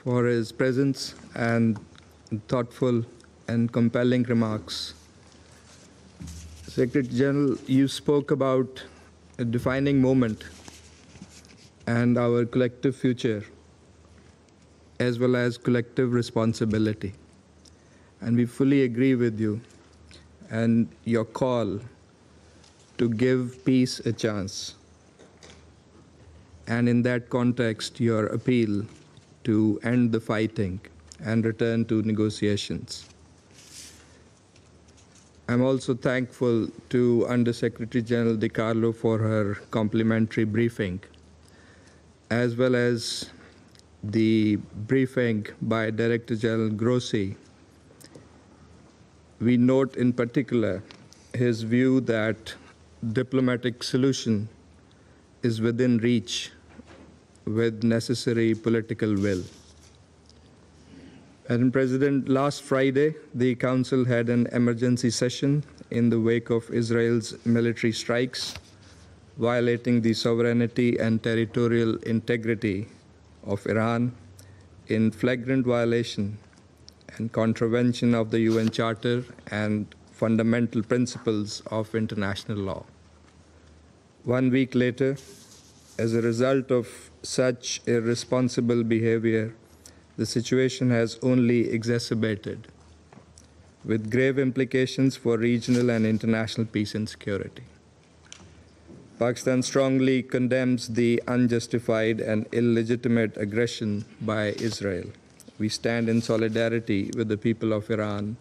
for his presence and thoughtful and compelling remarks. Secretary General, you spoke about a defining moment and our collective future, as well as collective responsibility. And we fully agree with you and your call to give peace a chance. And in that context, your appeal to end the fighting and return to negotiations. I'm also thankful to Undersecretary General DiCarlo for her complimentary briefing, as well as the briefing by Director General Grossi. We note in particular his view that diplomatic solution is within reach with necessary political will. Madam President, last Friday, the Council had an emergency session in the wake of Israel's military strikes, violating the sovereignty and territorial integrity of Iran in flagrant violation and contravention of the UN Charter and fundamental principles of international law. 1 week later, as a result of such irresponsible behavior, the situation has only exacerbated, with grave implications for regional and international peace and security. Pakistan strongly condemns the unjustified and illegitimate aggression by Israel. We stand in solidarity with the people of Iran.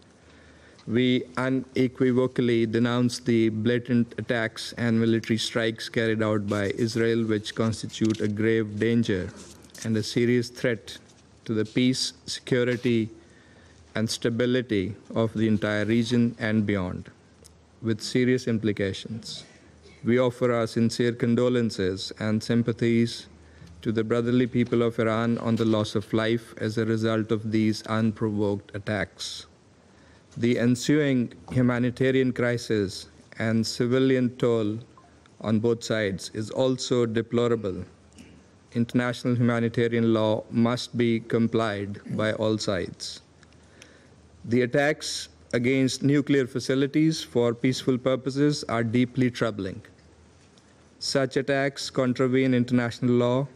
We unequivocally denounce the blatant attacks and military strikes carried out by Israel, which constitute a grave danger and a serious threat to the peace, security, and stability of the entire region and beyond, with serious implications. We offer our sincere condolences and sympathies to the brotherly people of Iran on the loss of life as a result of these unprovoked attacks. The ensuing humanitarian crisis and civilian toll on both sides is also deplorable. International humanitarian law must be complied by all sides. The attacks against nuclear facilities for peaceful purposes are deeply troubling. Such attacks contravene international law,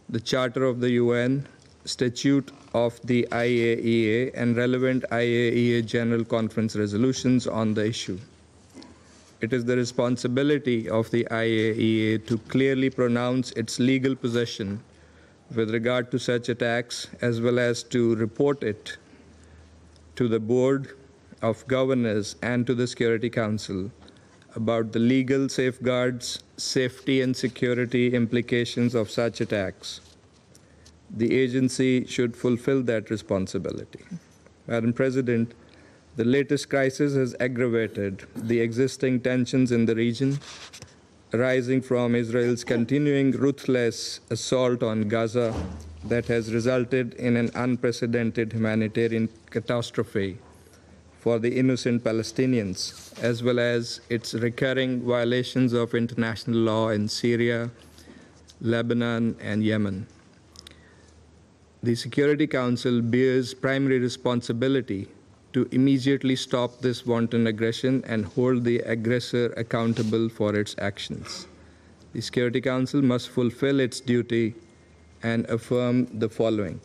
the Charter of the UN, Statute of the IAEA, and relevant IAEA General Conference resolutions on the issue. It is the responsibility of the IAEA to clearly pronounce its legal position with regard to such attacks, as well as to report it to the Board of Governors and to the Security Council about the legal safeguards, safety and security implications of such attacks. The agency should fulfill that responsibility. Madam President, the latest crisis has aggravated the existing tensions in the region, arising from Israel's continuing ruthless assault on Gaza that has resulted in an unprecedented humanitarian catastrophe for the innocent Palestinians, as well as its recurring violations of international law in Syria, Lebanon, and Yemen. The Security Council bears primary responsibility to immediately stop this wanton aggression and hold the aggressor accountable for its actions. The Security Council must fulfill its duty and affirm the following.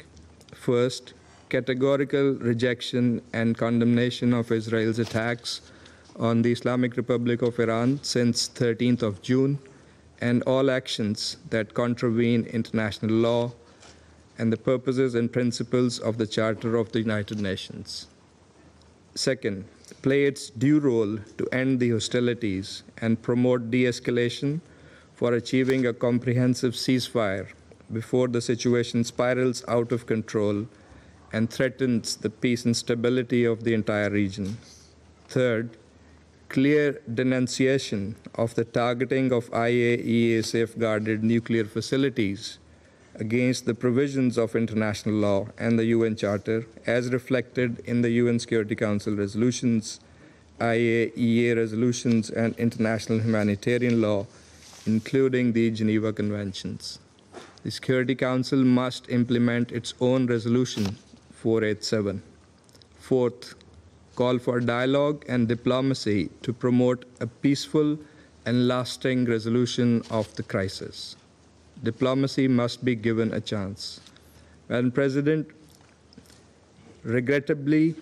First, categorical rejection and condemnation of Israel's attacks on the Islamic Republic of Iran since 13th of June, and all actions that contravene international law and the purposes and principles of the Charter of the United Nations. Second, play its due role to end the hostilities and promote de-escalation for achieving a comprehensive ceasefire before the situation spirals out of control and threatens the peace and stability of the entire region. Third, clear denunciation of the targeting of IAEA safeguarded nuclear facilities against the provisions of international law and the UN Charter as reflected in the UN Security Council resolutions, IAEA resolutions, and international humanitarian law, including the Geneva Conventions. The Security Council must implement its own resolution 487. Fourth, call for dialogue and diplomacy to promote a peaceful and lasting resolution of the crisis. Diplomacy must be given a chance. Madam President, regrettably,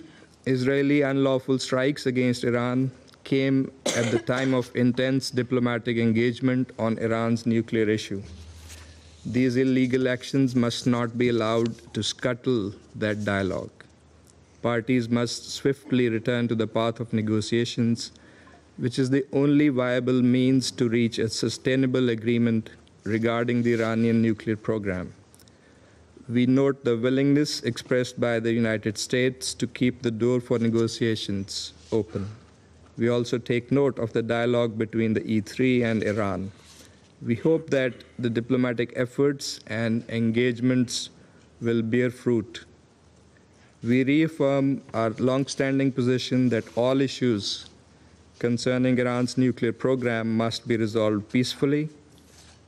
Israeli unlawful strikes against Iran came at the time of intense diplomatic engagement on Iran's nuclear issue. These illegal actions must not be allowed to scuttle that dialogue. Parties must swiftly return to the path of negotiations, which is the only viable means to reach a sustainable agreement regarding the Iranian nuclear program. We note the willingness expressed by the United States to keep the door for negotiations open. We also take note of the dialogue between the E3 and Iran. We hope that the diplomatic efforts and engagements will bear fruit. We reaffirm our long-standing position that all issues concerning Iran's nuclear program must be resolved peacefully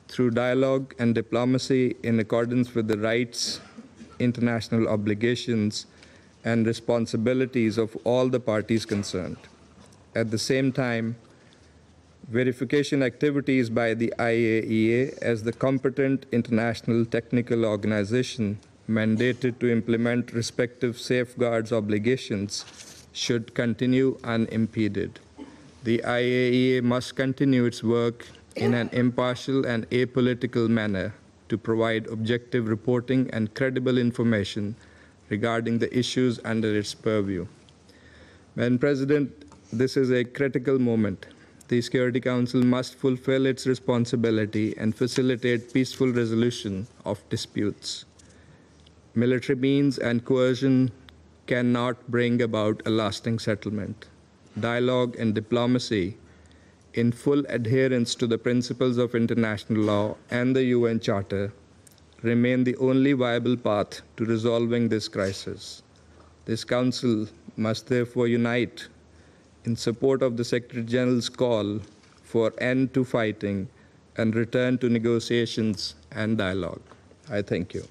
through dialogue and diplomacy in accordance with the rights, international obligations, and responsibilities of all the parties concerned. At the same time, verification activities by the IAEA as the competent international technical organization mandated to implement respective safeguards obligations should continue unimpeded. The IAEA must continue its work in an impartial and apolitical manner to provide objective reporting and credible information regarding the issues under its purview. Madam President, this is a critical moment. The Security Council must fulfill its responsibility and facilitate peaceful resolution of disputes. Military means and coercion cannot bring about a lasting settlement. Dialogue and diplomacy, in full adherence to the principles of international law and the UN Charter, remain the only viable path to resolving this crisis. This Council must therefore unite in support of the Secretary General's call for end to fighting and return to negotiations and dialogue. I thank you.